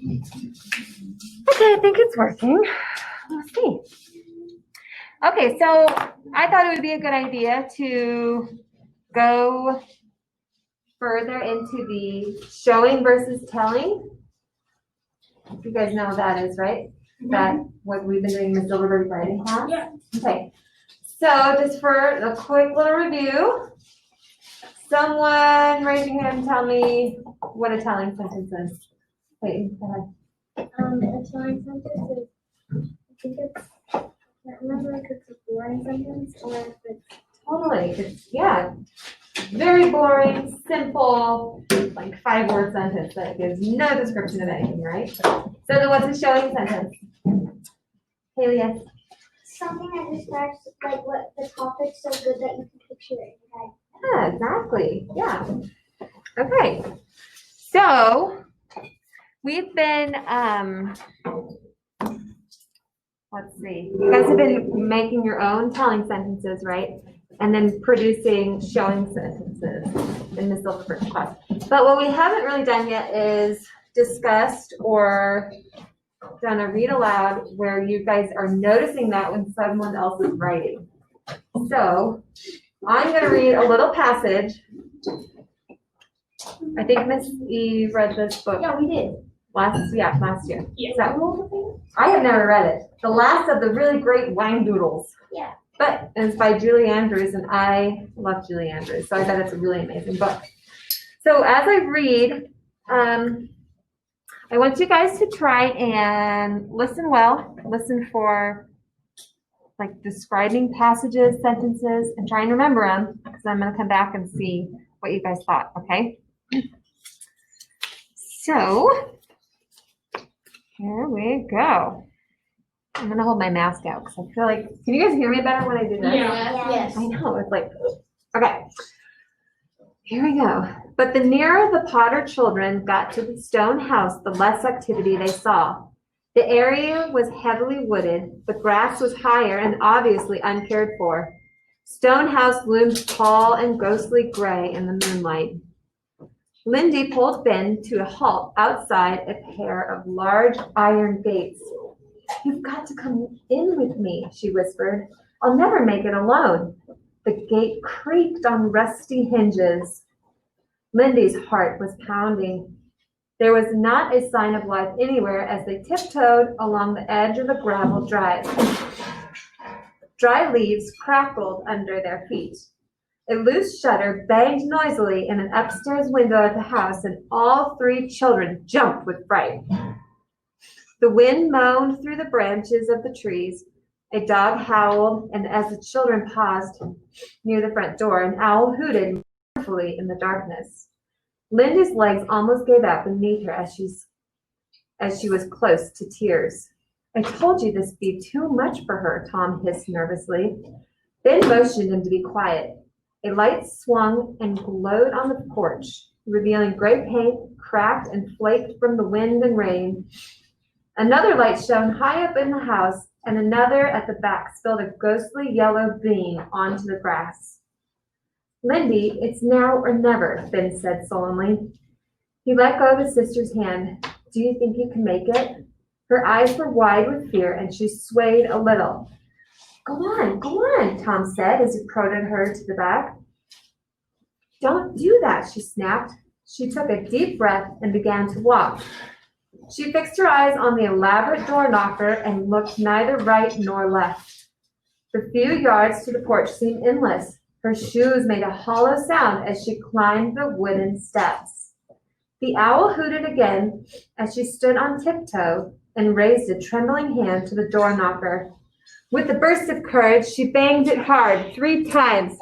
Okay, I think it's working. Let's see. Okay, so I thought it would be a good idea to go further into the showing versus telling. You guys know what that is, right? Mm-hmm. That what we've been doing in the Silverberg writing class? Yeah. Okay. So just for a quick little review, someone raise your hand and tell me what a telling sentence is. Wait, go ahead. A telling sentence is, I think it's, I can't remember if it's a boring sentence or if it's. Totally. It's, yeah. Very boring, simple, like 5-word sentence that gives no description of anything, right? So then what's a showing sentence? Haley, yes? Something that describes like what the topic's so good that you can picture it in your head. Yeah, exactly. Yeah. Okay. So we've been let's see. You guys have been making your own telling sentences, right? And then producing showing sentences in the Silverberg class. But what we haven't really done yet is discussed or done a read aloud where you guys are noticing that when someone else is writing. So I'm going to read a little passage. I think Miss E read this book. Yeah, we did. Last year. Yeah. So, I have never read it. The last of the really great wine doodles. Yeah. But it's by Julie Andrews, and I love Julie Andrews, so I bet it's a really amazing book. So as I read, I want you guys to try and listen well. Listen for like describing passages, sentences, and try and remember them, because I'm going to come back and see what you guys thought, okay? So here we go. I'm going to hold my mask out because I feel like, can you guys hear me better when I do this? Yeah. Yes. I know, it's like, okay. Here we go. But the nearer the Potter children got to the stone house, the less activity they saw. The area was heavily wooded, the grass was higher and obviously uncared for. Stone house loomed tall and ghostly gray in the moonlight. Lindy pulled Ben to a halt outside a pair of large iron gates. "You've got to come in with me," she whispered. "I'll never make it alone." The gate creaked on rusty hinges. Lindy's heart was pounding. There was not a sign of life anywhere as they tiptoed along the edge of the gravel drive. Dry leaves crackled under their feet. A loose shutter banged noisily in an upstairs window at the house, and all 3 children jumped with fright. The wind moaned through the branches of the trees. A dog howled, and as the children paused near the front door, an owl hooted mournfully in the darkness. Lindy's legs almost gave out beneath her as she was close to tears. "I told you this'd be too much for her," Tom hissed nervously. Ben motioned him to be quiet. A light swung and glowed on the porch, revealing gray paint cracked and flaked from the wind and rain. Another light shone high up in the house, and another at the back spilled a ghostly yellow beam onto the grass. "Lindy, it's now or never," Ben said sullenly. He let go of his sister's hand. "Do you think you can make it?" Her eyes were wide with fear, and she swayed a little. Go on, Tom said as he prodded her to the back. "Don't do that," she snapped. She took a deep breath and began to walk. She fixed her eyes on the elaborate door knocker and looked neither right nor left. The few yards to the porch seemed endless. Her shoes made a hollow sound as she climbed the wooden steps. The owl hooted again as she stood on tiptoe and raised a trembling hand to the door knocker. With a burst of courage, she banged it hard 3 times.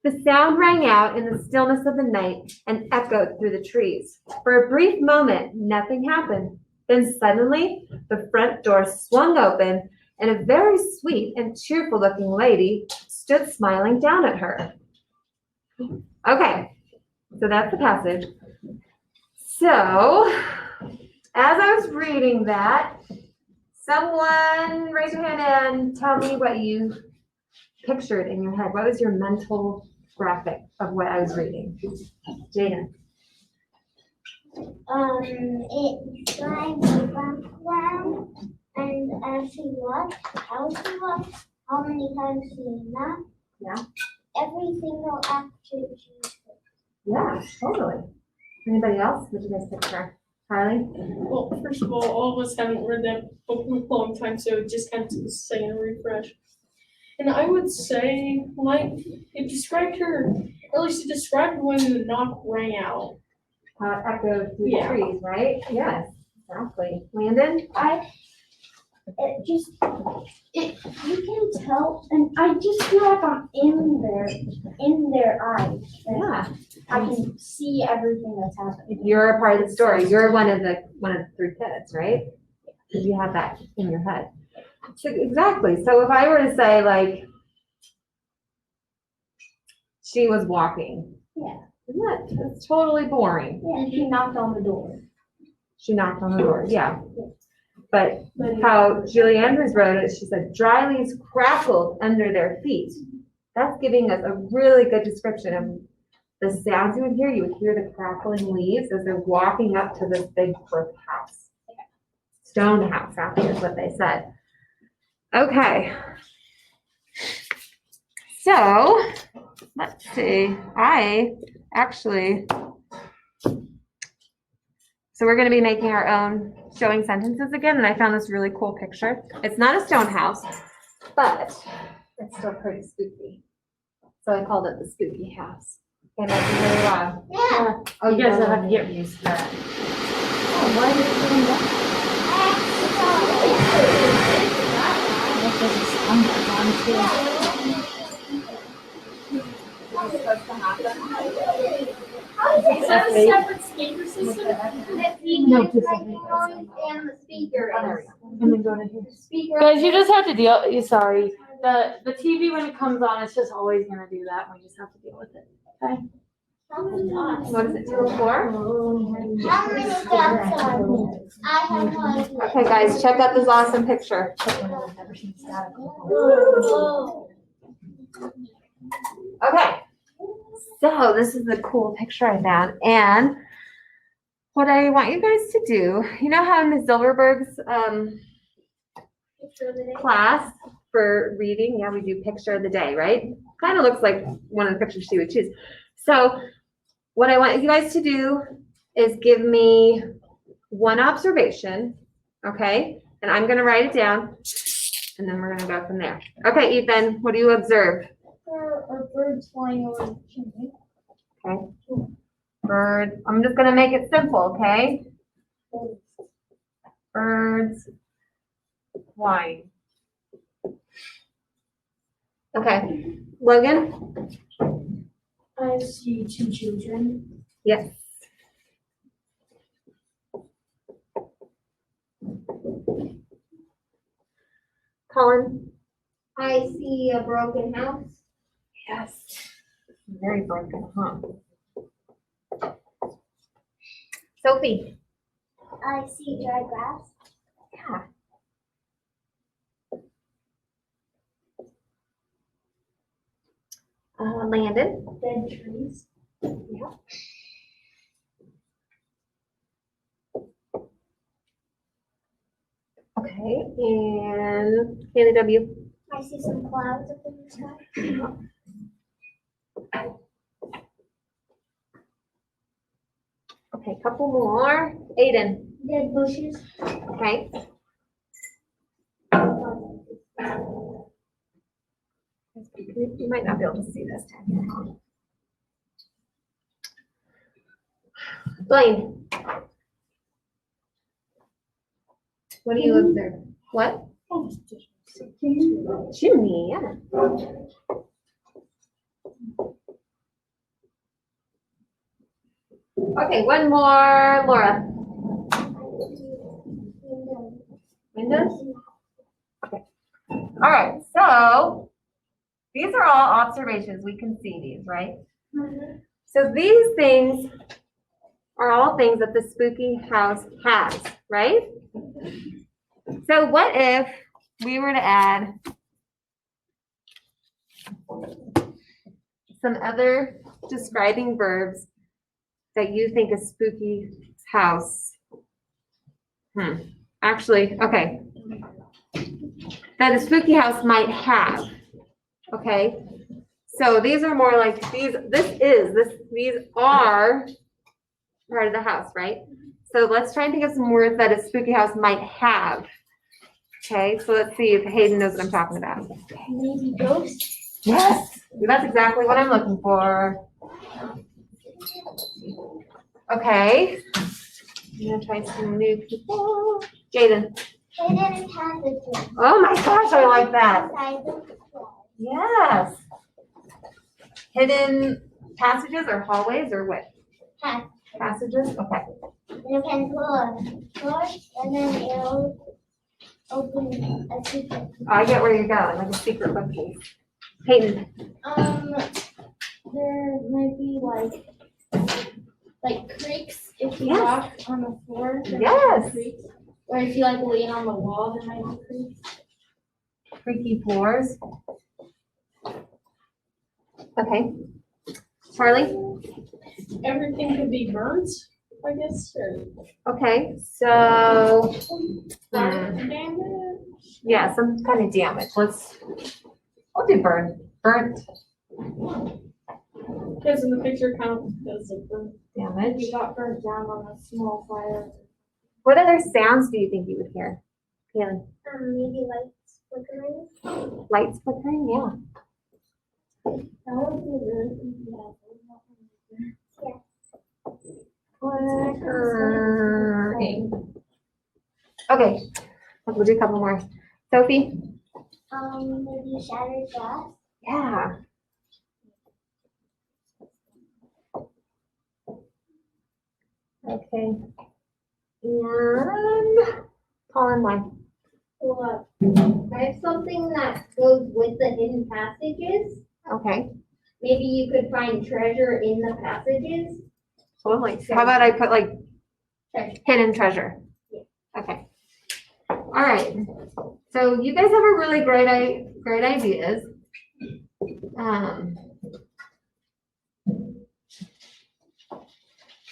The sound rang out in the stillness of the night and echoed through the trees. For a brief moment, nothing happened. Then suddenly, the front door swung open, and a very sweet and cheerful-looking lady stood smiling down at her. Okay, so that's the passage. So, as I was reading that, someone raise your hand and tell me what you pictured in your head. What was your mental graphic of what I was reading? Jada. It describes the background and as she walks, how she walks, how many times she knocks. Yeah. Every single action she takes. Yeah, totally. Anybody else? What did you guys picture? Harley? Well, first of all of us haven't read that book in a long time, so it just kind of took a second to refresh. And I would say, like, it described her, or at least it described when the knock rang out. Echoed through the Yeah. trees, right? Yes, exactly. Landon? You can tell, and I just feel like I'm in their eyes. Yeah. I can see everything that's happening. You're a part of the story. You're one of the three kids, right? Because you have that in your head. So, exactly. So if I were to say like she was walking. Yeah. That's totally boring. Yeah, and she knocked on the door. She knocked on the door, yeah. But how Julie Andrews wrote it, she said, dry leaves crackled under their feet. That's giving us a really good description of the sounds you would hear. You would hear the crackling leaves as they're walking up to this big brick house. Stone house, actually, is what they said. Okay. So, let's see. So we're going to be making our own showing sentences again, and I found this really cool picture. It's not a stone house, but it's still pretty spooky. So I called it the spooky house. And that's really loud. Yeah. Oh, You guys will have to get used to that. Oh, why did it come back? What's supposed to happen? Is that a separate speaker system? No, just like- And the speaker. Oh, there we go. And then go to here. Speaker. Guys, you just have to deal, sorry. The TV when it comes on, it's just always gonna do that. We just have to deal with it. Okay? What is it, 204? How many is outside? I have no idea. Okay, guys, check out this awesome picture. Okay, so this is the cool picture I found, and what I want you guys to do, you know how in Ms. Silverberg's class for reading, yeah, we do picture of the day, right? Kind of looks like one of the pictures she would choose. So what I want you guys to do is give me one observation, okay? And I'm gonna write it down, and then we're gonna go from there. Okay, Ethan, what do you observe? There are birds flying over the chimney. Okay. Bird, I'm just gonna make it simple, okay? Birds flying. Okay, Logan? I see two children. Yes. Colin? I see a broken house. Yes. Very broken, huh? Sophie? I see dry grass. Yeah. Landon? Dead trees. Yeah. Okay, and Haley W. I see some clouds up in the sky. Okay, couple more. Aiden. Dead bushes. Okay. You might not be able to see this time. Blaine. What do you observe? What? Chimney, yeah. Okay, one more, Laura. Windows? Okay. All right, so these are all observations. We can see these, right? So these things are all things that the spooky house has, right? So what if we were to add some other describing verbs that you think a spooky house. Actually, okay. That a spooky house might have. Okay. So these are more like these are part of the house, right? So let's try and think of some words that a spooky house might have. Okay, so let's see if Hayden knows what I'm talking about. Maybe ghosts? Yes, that's exactly what I'm looking for. Okay. I'm gonna try some new people. Jaden. Hidden passages. Oh my gosh, I like that. Inside the wall. Yes. Hidden passages or hallways or what? Passages? Okay. And you can push, and then it'll open a secret. I get where you're going, like a secret bookcase. Hayden. There might be like creaks if you Yes. walk on the floor. there might be Yes. creaks. Or if you like lean on the wall, there might be creaks. Creaky floors. Okay. Charlie? Everything could be burnt, I guess, or Okay, so, fire damage. yeah, some kind of damage. I'll do burnt Because in the picture count does it burn. damage. You got burnt down on a small fire. What other sounds do you think you would hear? Kaylin? Maybe lights flickering. Lights flickering? Yeah. That would be really easy. Flickering. Okay, we'll do a couple more. Sophie? Maybe shattered glass. Yeah. Okay. And Paul and Mike. Well, I have something that goes with the hidden passages. Okay. Maybe you could find treasure in the passages. Totally. How about I put like Treasure. hidden treasure? Yeah. Okay. All right. So you guys have a really great ideas.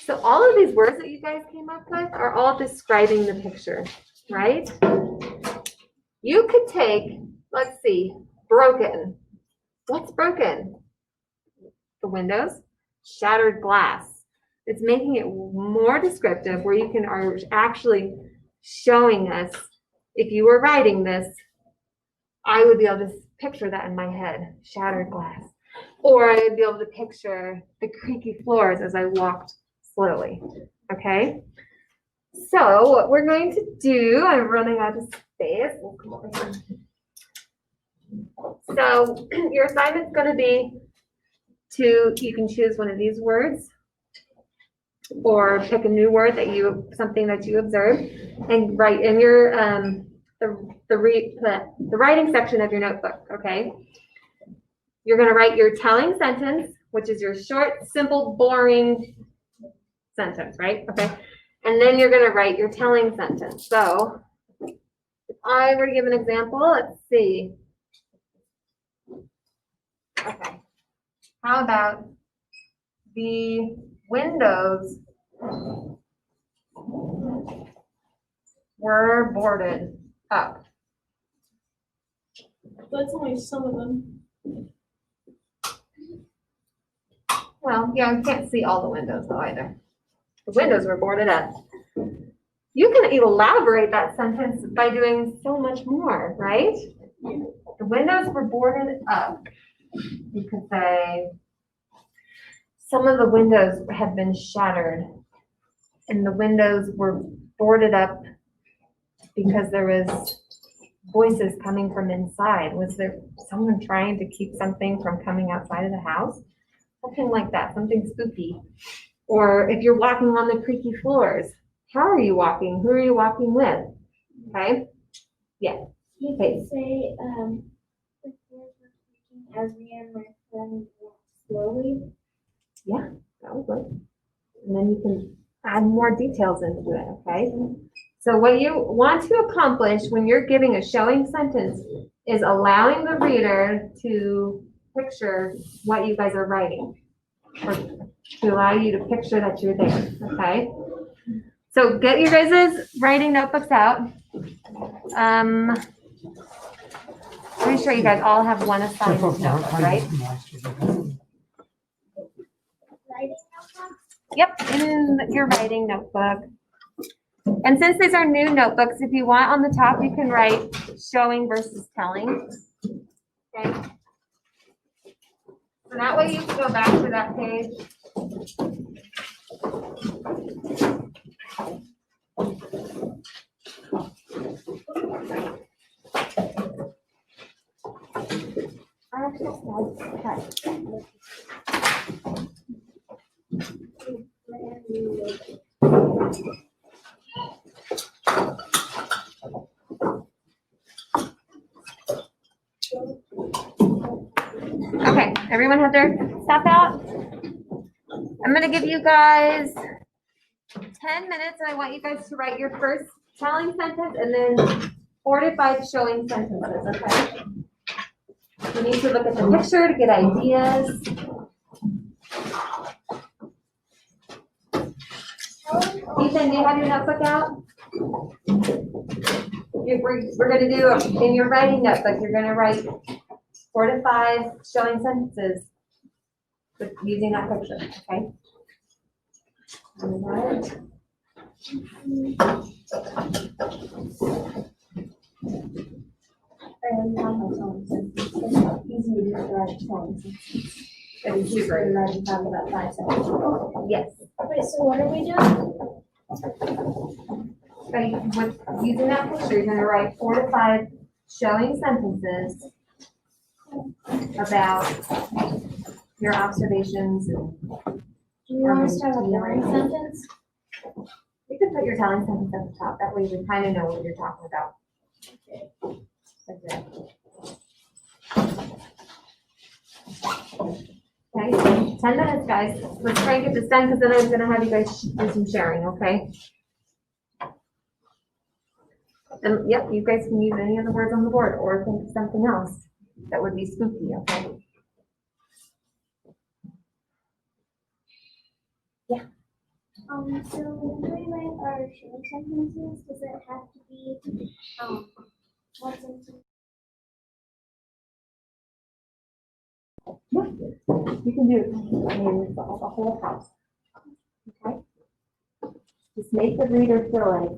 So all of these words that you guys came up with are all describing the picture, right? You could take, let's see, broken. What's broken? The windows, shattered glass. It's making it more descriptive where you are actually showing us, if you were writing this, I would be able to picture that in my head, shattered glass. Or I would be able to picture the creaky floors as I walked slowly, okay? So what we're going to do, I'm running out of space. We'll come over here. So your assignment's going to be you can choose one of these words or pick a new word something that you observed and write in your, the writing section of your notebook, okay? You're going to write your telling sentence, which is your short, simple, boring sentence, right? Okay. And then you're going to write your telling sentence. So if I were to give an example, let's see. Okay. How about the windows were boarded up? That's only some of them. Well, yeah, you can't see all the windows though either. The windows were boarded up. You can elaborate that sentence by doing so much more, right? The windows were boarded up. You could say, some of the windows had been shattered and the windows were boarded up because there was voices coming from inside. Was there someone trying to keep something from coming outside of the house? Something like that, something spooky. Or if you're walking on the creaky floors, how are you walking? Who are you walking with? Okay? Yeah. You Okay. could say, the floors were creaking as me and my friend walked slowly. Yeah, that was good. And then you can add more details into it, okay? So what you want to accomplish when you're giving a showing sentence is allowing the reader to picture what you guys are writing, or to allow you to picture that you're there, okay? So get your guys' writing notebooks out. Pretty sure you guys all have one assigned notebook, right? Writing notebook? Yep, in your writing notebook. And since these are new notebooks, if you want on the top, you can write showing versus telling. Okay. So that way you can go back to that page. Okay, everyone have their stuff out? I'm gonna give you guys 10 minutes and I want you guys to write your first telling sentence and then 4 to 5 showing sentences, okay? You need to look at the picture to get ideas. Ethan, do you have your notebook out? We're gonna do, in your writing notebook, you're gonna write 4 to 5 showing sentences with using that picture, okay? All right. It's super. Yes. Wait, so what are we doing? So with using that picture, you're gonna write 4 to 5 showing sentences about your observations and Do you want to start with the writing sentence? you can put your telling sentence at the top. That way we kind of know what you're talking about. Like that. Okay, 10 minutes, guys. Let's try and get this done because then I'm gonna have you guys do some sharing, okay? And yep, you guys can use any of the words on the board or think of something else that would be spooky, okay? So when we write our short sentences, does it have to be, one sentence? You can do it, I mean, the whole house. Okay? Just make the reader feel like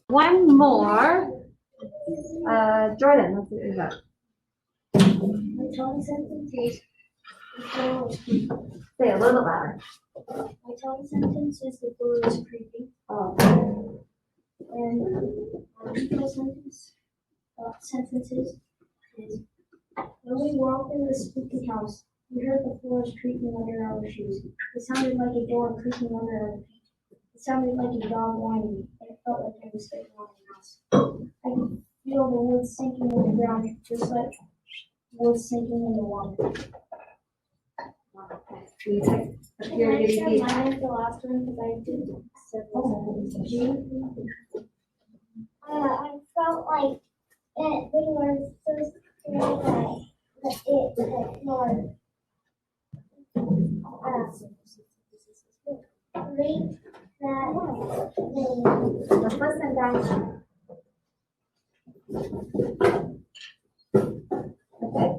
one more. Jordan, let's see what you got. My telling sentence is, Say a little bit louder. my telling sentence is the floor is creepy. Oh. And my sentences is, when we walked in the spooky house, we heard the floors creaking under our shoes. It sounded like a door creaking under our feet. It sounded like a dog whining, and it felt like I was stepping on the house. I could feel the wood sinking in the ground, just like wood sinking in the water. Can you take a Can period I of share repeat? mine as the last one because I did several sentences. I felt like they were so scary that it ignored. Read that they. Let's listen, guys. Okay.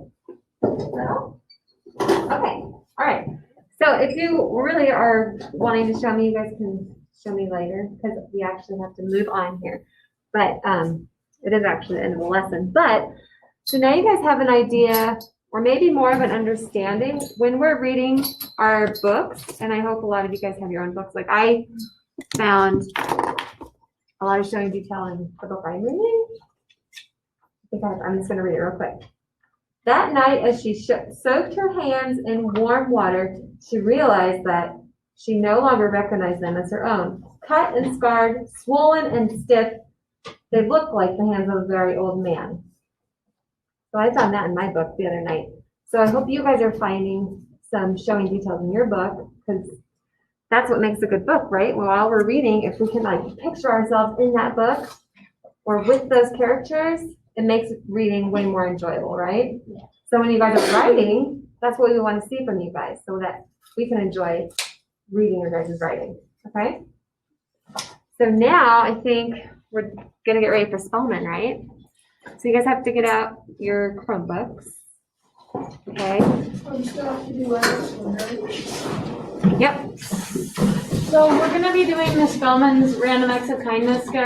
Well, okay. All right. So if you really are wanting to show me, you guys can show me later because we actually have to move on here. But it is actually the end of the lesson. But so now you guys have an idea or maybe more of an understanding when we're reading our books. And I hope a lot of you guys have your own books. Like I found a lot of show and detail in the book I'm reading. I'm just going to read it real quick. That night, as she soaked her hands in warm water, she realized that she no longer recognized them as her own. Cut and scarred, swollen and stiff, they looked like the hands of a very old man. So I found that in my book the other night. So I hope you guys are finding some showing details in your book, because that's what makes a good book, right? While we're reading, if we can like picture ourselves in that book or with those characters, it makes reading way more enjoyable, right? Yeah. So when you guys are writing, that's what we want to see from you guys, so that we can enjoy reading your guys' writing, okay? So now I think we're gonna get ready for Spellman, right? So you guys have to get out your Chromebooks, okay? I'm still have to do this one, right? Yep. So we're gonna be doing the Spellman's Random Acts of Kindness, guys.